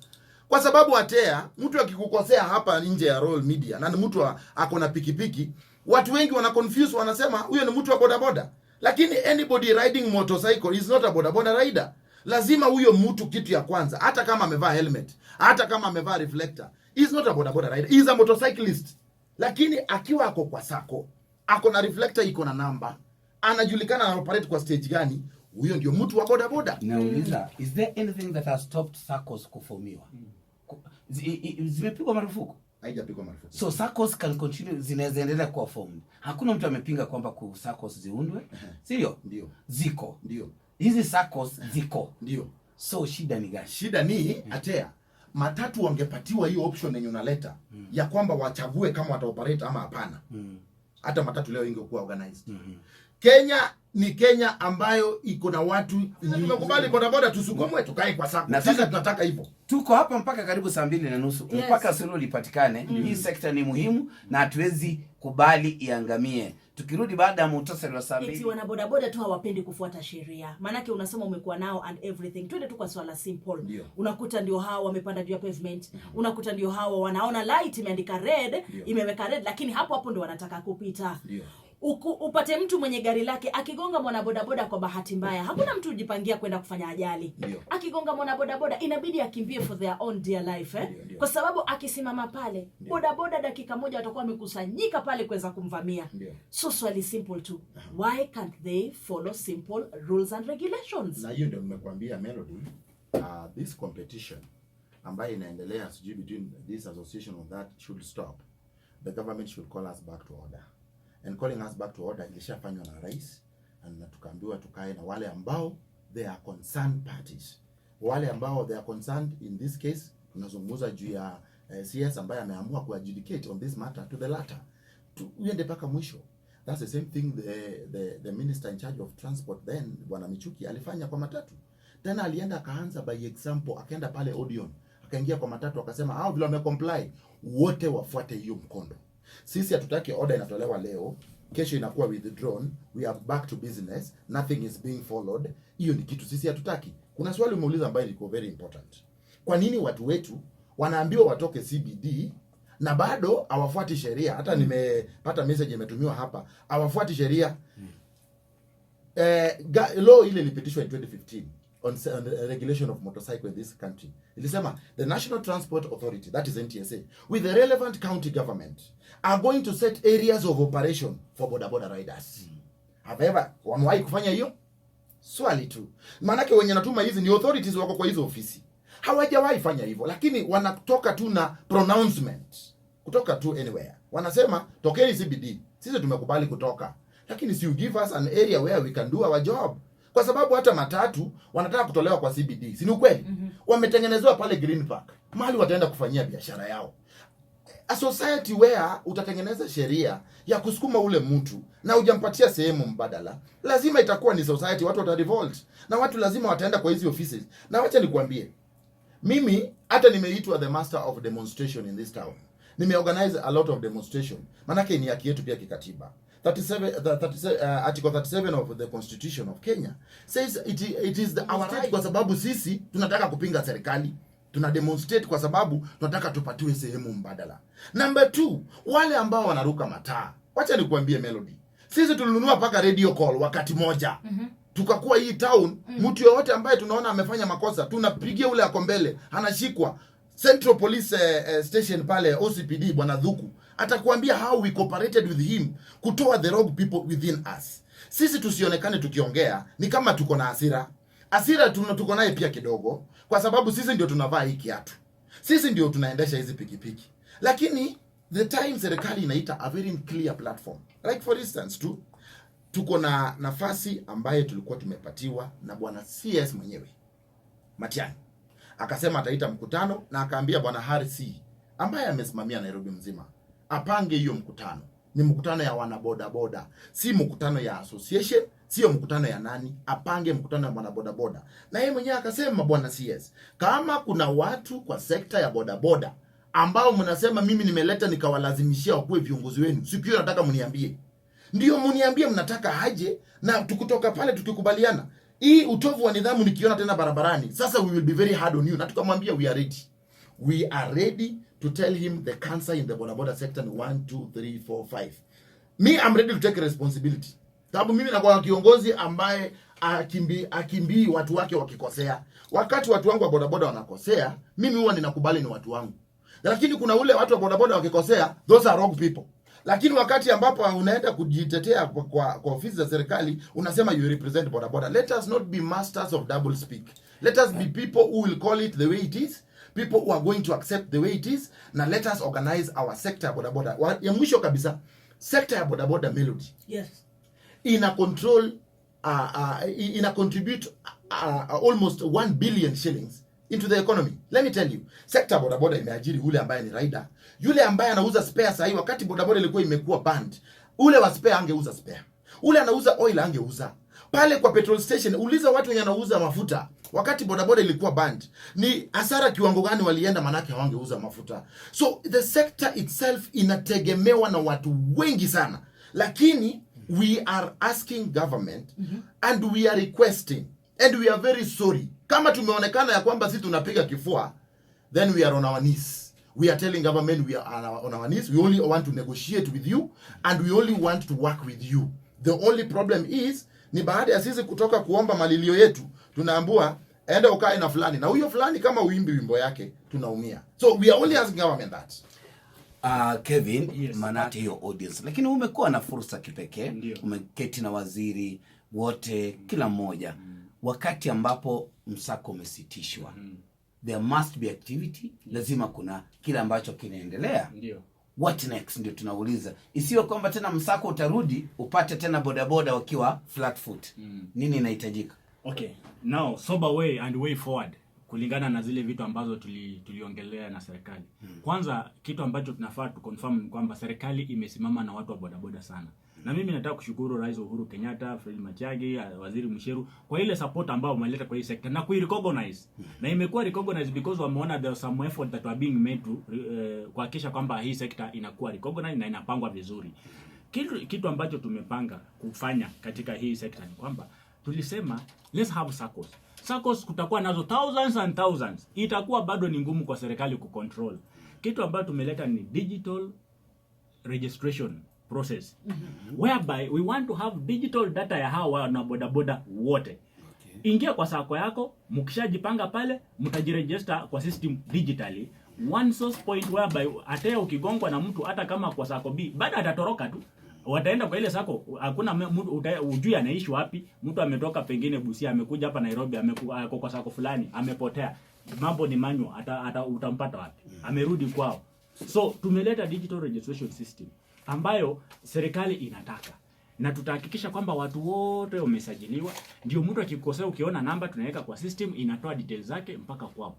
Kwa sababu Atea, mtu akikukosea hapa nje ya Royal Media na ni mtu ako na pikipiki, watu wengi wana confuse, wanasema huyo ni mtu wa bodaboda. Lakini anybody riding motorcycle is not a bodaboda rider. Lazima huyo mtu, kitu ya kwanza, hata kama amevaa helmet, hata kama amevaa reflector, is not a bodaboda rider, he is a motorcyclist. Lakini akiwa ako kwa sako, ako na reflector, iko na namba, anajulikana na operate kwa stage gani, huyo ndio mtu wa bodaboda. Nauliza, is there anything that has stopped SACCOS kuformiwa? Zimepigwa marufuku? Haijapigwa marufuku. So SACCOS can continue, zinaweza endelea kuwa formed. Hakuna mtu amepinga kwamba SACCOS ziundwe. Sio? Ndio. Ziko. Ndio. Hizi SACCOS ziko. Ndio. So shida ni gani? Shida ni Atea, matatu wangepatiwa hiyo option yenye unaleta ya kwamba wachague kama wataoperate ama hapana. Hata matatu leo ingekuwa organized. Kenya ni Kenya ambayo iko na watu, tumekubali bodaboda tusukumwe tukae kwa SACCO. Na sisi tunataka hivyo. Tuko hapa mpaka karibu saa 2:30. Yes. Mpaka suluhu lipatikane. Hii sekta ni muhimu na hatuwezi kubali iangamie. Tukirudi baada ya muhtasari wa saa 2. Eti wanabodaboda tu hawapendi kufuata sheria. Maanake unasema umekuwa nao and everything. Twende tu kwa swala simple. Dio. Unakuta ndio hao wamepanda juu ya pavement. Unakuta ndio hao wanaona light imeandika red, imeweka red, lakini hapo ndio wanataka kupita. Dio. Upate mtu mwenye gari lake akigonga mwanabodaboda kwa bahati mbaya, hakuna mtu ujipangia kwenda kufanya ajali. Akigonga mwanabodaboda inabidi akimbie for their own dear life kwa sababu akisimama pale bodaboda dakika moja watakuwa wamekusanyika pale kuweza kumvamia. So swali simple tu, why can't they follow simple rules and regulations? Na hiyo ndio nimekuambia Melody, this competition ambayo inaendelea sijui between this association of that should stop. The government should call us back to order. And calling us back to order ilishafanywa na rais, na tukaambiwa tukae na wale ambao they are concerned parties. Wale ambao they are concerned, in this case tunazungumza juu ya CS ambaye ameamua kuadjudicate on this matter to the latter. Uende paka mwisho. That's the same thing the minister in charge of transport then, Bwana Michuki, alifanya kwa matatu. Tena alienda akaanza by example, akaenda pale Odeon, akaingia kwa matatu akasema hao vile wamecomply wote wafuate hiyo mkondo. Sisi hatutaki order inatolewa leo, kesho inakuwa withdrawn, we are back to business, nothing is being followed. Hiyo ni kitu sisi hatutaki. Kuna swali umeuliza ambayo liko very important. Kwa nini watu wetu wanaambiwa watoke CBD na bado hawafuati sheria? Hata nimepata message imetumiwa hapa, hawafuati sheria. Law ile ilipitishwa in 2015 on the regulation of motorcycle in this country. Ilisema the National Transport Authority, that is NTSA, with the relevant county government are going to set areas of operation for bodaboda riders. However, wamewahi kufanya hiyo? Swali tu. Maanake wenye natuma hizi ni authorities wako kwa hizo ofisi. Hawajawahi fanya hivyo, lakini wanatoka tu na pronouncement. Kutoka tu anywhere. Wanasema tokeni CBD. Sisi tumekubali kutoka. Lakini si you give us an area where we can do our job. Kwa sababu hata matatu wanataka kutolewa kwa CBD. Si ni ukweli? Wametengenezewa pale Green Park. Mahali wataenda kufanyia biashara yao. A society where utatengeneza sheria ya kusukuma ule mtu na hujampatia sehemu mbadala, lazima itakuwa ni society, watu wata revolt. Na watu lazima wataenda kwa hizi offices. Na wacha nikwambie, mimi hata nimeitwa the master of demonstration in this town. Nimeorganize a lot of demonstration. Manake ni haki yetu pia kikatiba. Article 37 of the Constitution of Kenya says it is our right, kwa sababu sisi tunataka kupinga serikali. Tuna demonstrate kwa sababu tunataka tupatiwe sehemu mbadala. Number 2, wale ambao wanaruka mataa. Wacha nikuambie Melody. Sisi tulinunua paka radio call wakati moja. tukakuwa hii town, mtu yoyote ambaye tunaona amefanya makosa tunapigia ule ako mbele, anashikwa. Central Police Station pale OCPD bwana Dhuku atakwambia how we cooperated with him kutoa the wrong people within us. Sisi tusionekane tukiongea ni kama tuko na hasira tuko naye pia kidogo, kwa sababu sisi ndio tunavaa hii kiatu, sisi ndio tunaendesha hizi pikipiki. Lakini the time serikali inaita a very clear platform, like for instance tuko na nafasi ambaye tulikuwa tumepatiwa na bwana CS mwenyewe Matiang'i, akasema ataita mkutano, na akaambia bwana Harisi ambaye amesimamia Nairobi mzima apange hiyo mkutano. Ni mkutano ya wanabodaboda, si mkutano ya association, sio mkutano ya nani, apange mkutano ya wanabodaboda. Na yeye mwenyewe akasema bwana CS, kama kuna watu kwa sekta ya bodaboda ambao mnasema mimi nimeleta nikawalazimishia wakuwe viongozi wenu, siku hiyo nataka mniambie. Ndio mniambie mnataka aje, na tukutoka pale tukikubaliana. Hii utovu wa nidhamu nikiona tena barabarani, sasa we will be very hard on you. Na tukamwambia we are ready. We are ready to tell him the cancer in the bodaboda sector ni 1 2 3 4 5. Me I'm ready to take responsibility. Sababu mimi nakuwa kiongozi ambaye akimbii watu wake wakikosea. Wakati watu wangu wa bodaboda wanakosea, mimi huwa ninakubali ni watu wangu. Lakini kuna ule watu wa bodaboda wakikosea, those are wrong people. Lakini wakati ambapo unaenda kujitetea kwa ofisi za serikali, unasema you represent bodaboda. Let us not be masters of double speak. Let us be people who will call it the way it is, people who are going to accept the way it is, na let us organize our sector ya bodaboda. Ya mwisho kabisa, sector ya bodaboda Melody. Yes. Ina control ina contribute almost 1 billion shillings into the economy. Let me tell you, sector bodaboda imeajiri ule ambaye ni rider, yule ambaye anauza spare. Sasa wakati bodaboda ilikuwa imekuwa banned, ule wa spare angeuza spare, ule anauza oil angeuza pale kwa petrol station. Uliza watu wenye anauza mafuta wakati bodaboda ilikuwa banned, ni hasara kiwango gani walienda, manake hawangeuza mafuta. So the sector itself inategemewa na watu wengi sana, lakini we are asking government and we are requesting and we are very sorry kama tumeonekana ya kwamba sisi tunapiga kifua, then we are on our knees. We are telling government we are on our knees. We only want to negotiate with you and we only want to work with you. The only problem is, ni baada ya sisi kutoka kuomba malilio yetu, tunaambua enda ukae na fulani, na huyo fulani kama uimbi wimbo yake tunaumia. So we are only asking government that. Kevin, yes, manate hiyo audience, lakini umekuwa na fursa kipekee, umeketi na waziri wote kila mmoja wakati ambapo msako umesitishwa. There must be activity, lazima kuna kile ambacho kinaendelea. Ndio. What next ndio tunauliza. Isiwe kwamba tena msako utarudi upate tena bodaboda wakiwa flat foot. Nini inahitajika? Okay. Now sober way and way forward kulingana na zile vitu ambazo tuliongelea na serikali. Kwanza kitu ambacho tunafaa tu confirm ni kwamba serikali imesimama na watu wa bodaboda sana. Na mimi nataka kushukuru Rais Uhuru Kenyatta, Fred Matiang'i, Waziri Musheru kwa ile support ambayo wameleta kwa hii sector na kuirecognize. Na imekuwa recognized because wameona there was some effort that were being made to kuhakikisha kwamba hii sector inakuwa recognized na inapangwa vizuri. Kitu ambacho tumepanga kufanya katika hii sector ni kwamba tulisema let's have SACCOs. SACCOs kutakuwa nazo thousands and thousands. Itakuwa bado ni ngumu kwa serikali kucontrol. Kitu ambacho tumeleta ni digital registration process. Whereby we want to have digital data ya hawa na bodaboda wote. Ingia kwa sako yako, mkishajipanga pale, mtajiregister kwa system digitally. One source point whereby hata ukigongwa na mtu hata kama kwa sako B, baada atatoroka tu. Wataenda kwa ile sako, hakuna mtu ujui anaishi wapi. Mtu ametoka pengine Busia amekuja hapa Nairobi, amekuwa kwa sako fulani, amepotea. Mambo ni manual, utampata wapi? Amerudi kwao. So tumeleta digital registration system ambayo serikali inataka, na tutahakikisha kwamba watu wote wamesajiliwa. Ndio mtu akikosea, ukiona namba tunaweka kwa system, inatoa details zake mpaka kwao.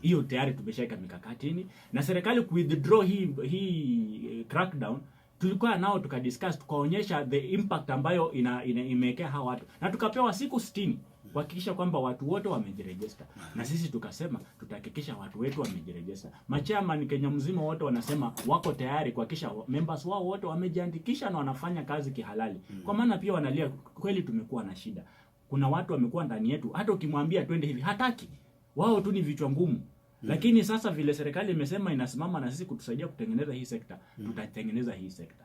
Hiyo tayari tumeshaweka mikakatini, na serikali ku withdraw hii crackdown tulikuwa nao tukadiscuss, tukaonyesha the impact ambayo imewekea hawa watu, na tukapewa siku 60 kuhakikisha kwamba watu wote wamejiregister. Na sisi tukasema tutahakikisha watu wetu wamejiregister. Machairman Kenya mzima wote wanasema wako tayari kuhakikisha members wao wote wamejiandikisha na wanafanya kazi kihalali. Kwa maana pia wanalia kweli tumekuwa na shida. Kuna watu wamekuwa ndani yetu, hata ukimwambia twende hivi hataki. Wao tu ni vichwa ngumu. Lakini sasa vile serikali imesema inasimama na sisi kutusaidia kutengeneza hii sekta, tutatengeneza hii sekta.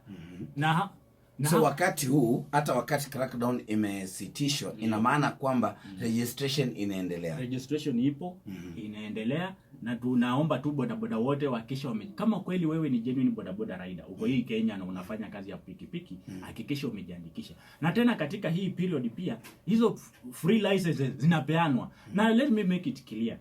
Na So wakati huu, hata wakati crackdown imesitishwa, ina maana kwamba registration inaendelea. Registration ipo, inaendelea, na tunaomba tu bodaboda wote wakisha kama kweli wewe ni genuine bodaboda rider uko hii Kenya na unafanya kazi ya pikipiki, hakikisha umejiandikisha. Na tena katika hii period pia hizo free licenses zinapeanwa. Na let me make it clear.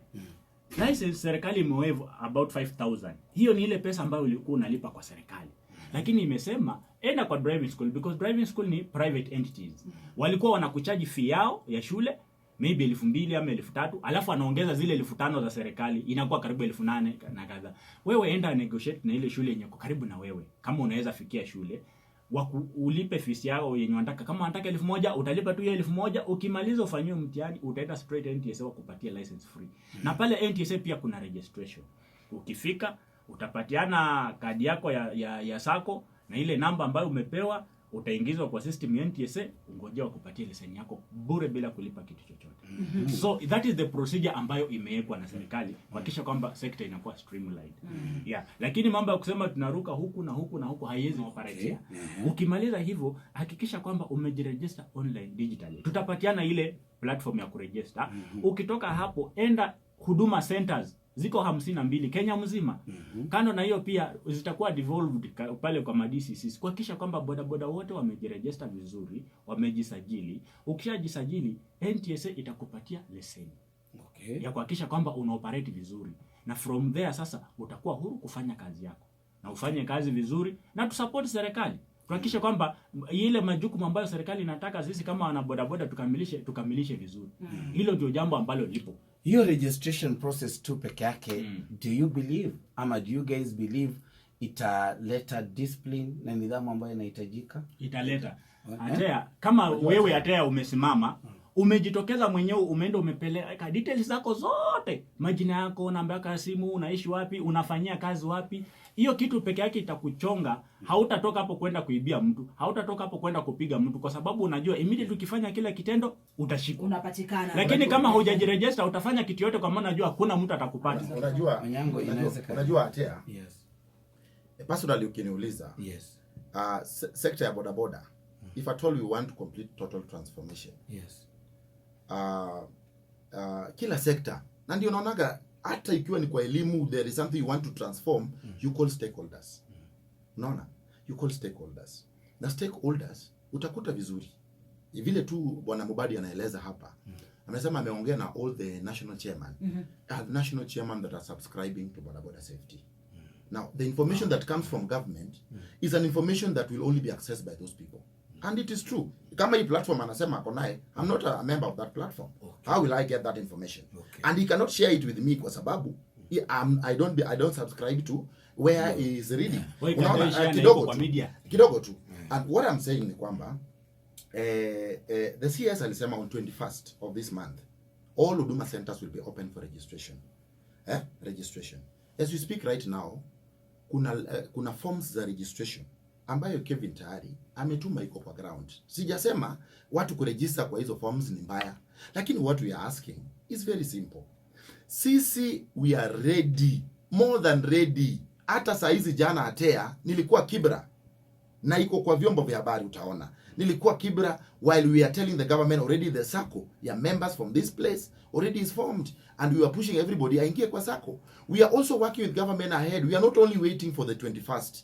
License serikali imewave about 5,000. Hiyo ni ile pesa ambayo ulikuwa unalipa kwa serikali. Lakini imesema enda kwa driving school, because driving school ni private entities. Walikuwa wanakuchaji fee yao ya shule maybe 2,000 ama 3,000, alafu anaongeza zile 5,000 za serikali, inakuwa karibu 8,000 na kadha. Wewe enda negotiate na ile shule yenye iko karibu na wewe, kama unaweza fikia shule ulipe fees yao yenye unataka. Kama unataka 1,000 utalipa tu hiyo 1,000. Ukimaliza ufanywe mtihani, utaenda straight NTSA wakupatia license free. Na pale NTSA pia kuna registration. Ukifika utapatiana kadi yako ya Msako na ile namba ambayo umepewa, utaingizwa kwa system ya NTSA, ungojea wakupatie leseni yako bure bila kulipa kitu chochote. So that is the procedure ambayo imewekwa na serikali kuhakikisha kwamba sector inakuwa streamlined. Lakini mambo ya kusema tunaruka huku na huku na huku haiwezi operate. Ukimaliza hivyo, hakikisha kwamba umejiregister online digitally. Tutapatiana ile platform ya kuregister. Ukitoka hapo, enda huduma centers. Ziko 52 Kenya mzima. Kando na hiyo pia zitakuwa devolved pale kwa ma-DCCs kuhakikisha kwamba bodaboda wote wamejiregister vizuri, wamejisajili. Ukishajisajili, NTSA itakupatia leseni. Ya kuhakikisha kwamba unaoperate vizuri. Na from there sasa utakuwa huru kufanya kazi yako. Na ufanye kazi vizuri na tusupport serikali. Tuhakikishe kwamba ile majukumu ambayo serikali inataka sisi kama wana bodaboda tukamilishe vizuri. Hilo ndio jambo ambalo lipo. Hiyo registration process tu peke yake, do you believe ama do you guys believe italeta discipline na nidhamu ambayo inahitajika? Italeta. Atea, kama wewe atea umesimama, umejitokeza mwenyewe, umeenda umepeleka details zako zote, majina yako, namba yako ya simu, unaishi wapi, unafanyia kazi wapi. Hiyo kitu peke yake itakuchonga. Hautatoka hapo kwenda kuibia mtu, hautatoka hapo kwenda kupiga mtu, kwa sababu unajua immediately ukifanya kila kitendo utashikwa, unapatikana. Lakini kama hujajiregister utafanya kitu yote, kwa maana unajua hakuna mtu atakupata. Unajua atea. Personally ukiniuliza, sector ya bodaboda, if at all we want to complete total transformation, kila sector, na ndio naonaga hata ikiwa ni kwa elimu, there is something you want to transform, you call stakeholders. Unaona? You call stakeholders. Na stakeholders utakuta vizuri. Vile tu Wanabodaboda anaeleza hapa. Amesema ameongea na all the national chairman. The national chairman that are subscribing to Bodaboda safety. Now, the information that comes from government is an information that will only be accessed by those people. And it is true. Kama hii platform anasema ako naye, I'm not a member of that platform. How will I get that information? And he cannot share it with me kwa sababu I don't subscribe to where he is reading. Kidogo tu. And what I'm saying ni kwamba the CS alisema on 21st of this month all huduma centers will be open for registration. Registration. As we speak right now, kuna forms za registration ambayo Kevin tayari ametuma iko kwa ground. Sijasema watu kuregister kwa hizo forms ni mbaya, lakini what we are asking is very simple. Sisi we are ready, more than ready. Hata saa hizi jana atea nilikuwa Kibra na iko kwa vyombo vya habari, utaona nilikuwa Kibra while we are telling the government already the Msako ya members from this place already is formed and we are pushing everybody aingie kwa Msako. We are also working with government ahead. We are not only waiting for the 21st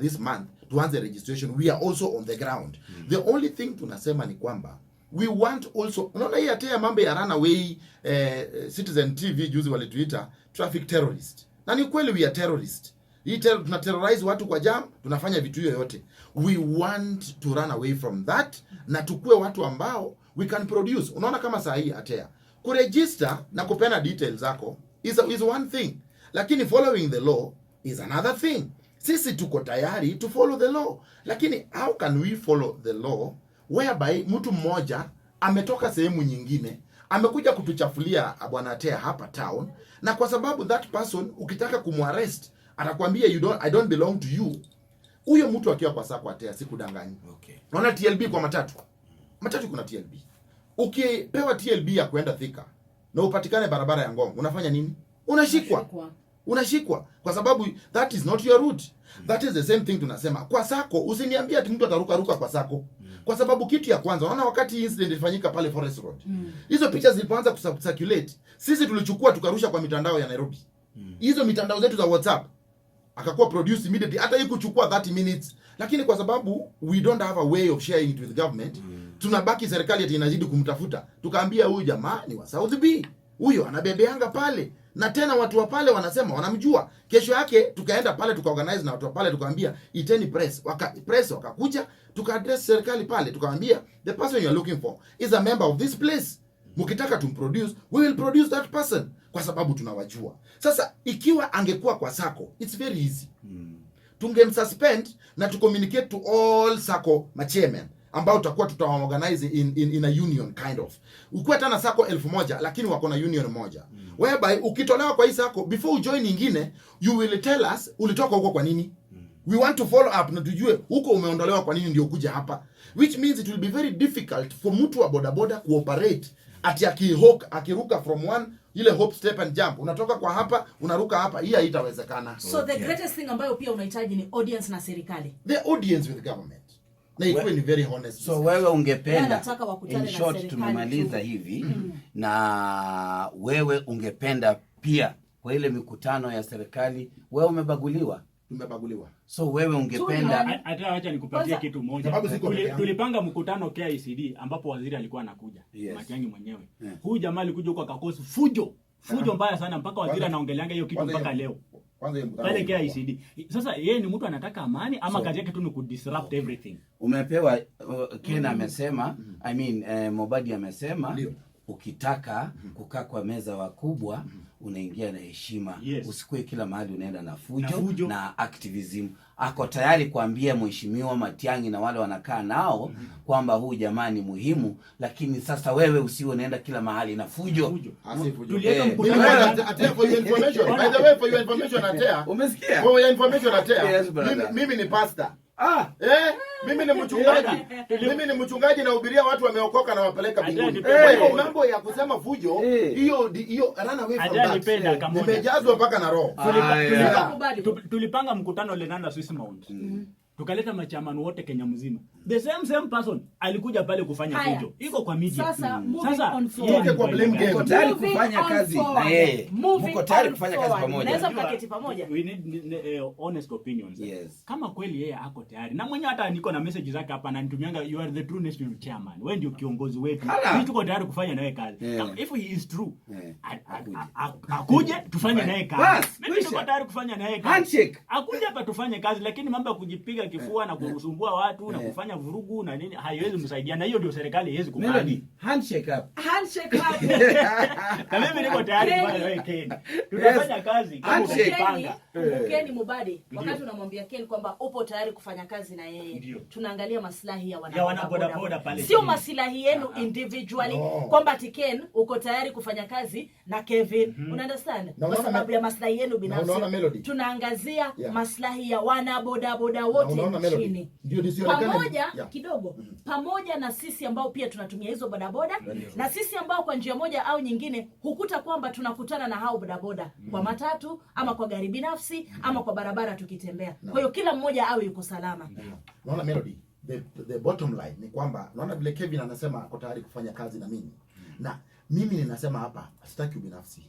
this month to answer registration, we are also on the ground. The only thing tunasema ni kwamba we want also, unaona hii atea mambo ya runaway, Citizen TV juzi walituita traffic terrorist. Na ni kweli we are terrorist. Tuna terrorize watu kwa jam, tunafanya vitu hiyo yote. We want to run away from that na tukue watu ambao we can produce. Unaona kama saa hii atea kuregister na kupena details zako is one thing, lakini following the law is another thing. Sisi tuko tayari to follow the law, lakini how can we follow the law whereby mtu mmoja ametoka sehemu nyingine amekuja kutuchafulia bwana atea hapa town, na kwa sababu that person ukitaka kumarrest atakwambia I don't belong to you. Huyo mtu akiwa kwa Msako atea sikudanganyi. Unaona TLB kwa matatu kuna TLB. Ukipewa TLB ya kwenda Thika na upatikane barabara ya Ngong, unafanya nini? Unashikwa. unashikwa kwa sababu that is not your route. That is the same thing tunasema kwa Sako. Usiniambie ati mtu ataruka kwa Sako, kwa sababu kitu ya kwanza, unaona wakati incident ilifanyika pale Forest Road, hizo picha zilipoanza kucirculate, sisi tulichukua tukarusha kwa mitandao ya Nairobi. Hizo mitandao zetu za WhatsApp akakuwa produce immediately, hata hii kuchukua 30 minutes, lakini kwa sababu we don't have a way of sharing it with government, tunabaki serikali ati inazidi kumtafuta. Tukaambia huyu jamaa ni wa South B, huyo anabebeanga pale, na tena watu wa pale wanasema wanamjua. Kesho yake tukaenda pale tukaorganize na watu wa pale, tukaambia iteni press, press wakakuja, tukaaddress serikali pale, tukaambia the person you are looking for is a member of this place, mkitaka tumproduce, we will produce that person, kwa sababu tunawajua. Sasa ikiwa angekuwa kwa Sako, it's very easy, tungemsuspend na to communicate to all Sako chairmen ambao tutakuwa tutaorganize in a union kind of. Ukiwa tena Sako 1000 lakini wako na union moja. Whereby ukitolewa kwa hii Sako, before you join nyingine, you will tell us ulitoka huko kwa nini. We want to follow up na tujue huko umeondolewa kwa nini ndio kuja hapa. Which means it will be very difficult for mtu wa bodaboda cooperate ati akiruka from one ile hop step and jump, unatoka kwa hapa unaruka hapa, hii haitawezekana. So the greatest thing ambayo pia unahitaji ni audience na serikali, the audience with government, na ikuwe ni very honest. So wewe ungependa, in short tumemaliza hivi, na wewe ungependa pia kwa ile mikutano ya serikali, wewe umebaguliwa? Tumebaguliwa. So wewe ungependa, hata acha nikupatie kitu moja. Tulipanga mkutano KICD ambapo waziri alikuwa anakuja, Matiang'i mwenyewe. Huyu jamaa alikuja huko akakosa fujo mbaya sana, mpaka waziri anaongeleanga hiyo kitu mpaka leo. Pale KICD. Sasa yeye ni mtu anataka amani ama kazi yake tu ni kudisrupt everything? Umepewa Ken amesema, I mean Mobadi amesema, ukitaka kukaa kwa meza wakubwa unaingia na heshima, usikue kila mahali unaenda na fujo na activism. Ako tayari kuambia mheshimiwa Matiang'i na wale wanakaa nao kwamba huu jamaa ni muhimu, lakini sasa wewe usiwe unaenda kila mahali na fujo. Tuliweka mkutano for your information. By the way, for your information atea. Umesikia? For your information atea. Mimi ni pastor. Mimi ni mchungaji. Mimi ni mchungaji na hubiria watu wameokoka na wapeleka mbinguni. Kwa hiyo mambo ya kusema fujo, hiyo run away from that. Nimejazwa mpaka na roho. Tulipanga mkutano Lenanda Swiss Mount. Tukaleta machaman wote Kenya mzima. The same person alikuja pale kufanya fujo. Iko kwa media. Sasa yeye kwa blame game. Mko tayari kufanya kazi na yeye. Mko tayari kufanya kazi pamoja. Naweza mkaketi pamoja. We need honest opinions. Yes. Kama kweli yeye ako tayari. Na mwenyewe hata niko na message zake hapa na nitumianga, you are the true national chairman. Wewe ndio kiongozi wetu. Sisi tuko tayari kufanya nawe kazi. If he is true, akuje tufanye naye kazi. Mimi tuko tayari kufanya naye kazi. Handshake. Akuje hapa tufanye kazi, lakini mambo ya kujipiga kifua na kusumbua watu na kufanya vurugu na nini haiwezi msaidia, na hiyo ndio serikali haiwezi kubali. Handshake up. Na mimi niko tayari kufanya wewe Ken. Tutafanya kazi kama tunapanga. Ken Mubadi, wakati unamwambia Ken kwamba upo tayari kufanya kazi na yeye, tunaangalia maslahi ya wanabodaboda pale. Sio maslahi yenu individually kwamba Ken uko tayari kufanya kazi na Kevin. Understand? Kwa sababu ya maslahi yenu binafsi. Tunaangazia maslahi ya wanabodaboda wote nchini. Pamoja kidogo, pamoja na sisi ambao pia tunatumia hizo bodaboda, na sisi ambao kwa njia moja au nyingine hukuta kwamba tunakutana na hao bodaboda kwa matatu ama kwa gari binafsi ama kwa barabara tukitembea. Kwa hiyo kila mmoja awe yuko salama. Naona Melody, the bottom line ni kwamba naona vile Kevin anasema ako tayari kufanya kazi na mimi. Na mimi ninasema hapa sitaki ubinafsi.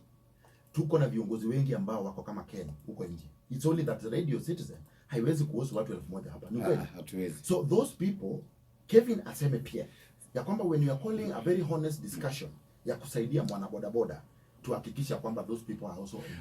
Tuko na viongozi wengi ambao wako kama Ken huko nje. It's only that Radio Citizen haiwezi kuhusu watu 1000 hapa. Ni kweli? Hatuwezi. So those people, Kevin aseme pia ya kwamba when you are calling a very honest discussion ya kusaidia mwana bodaboda, tuhakikisha kwamba those people are also enjoying.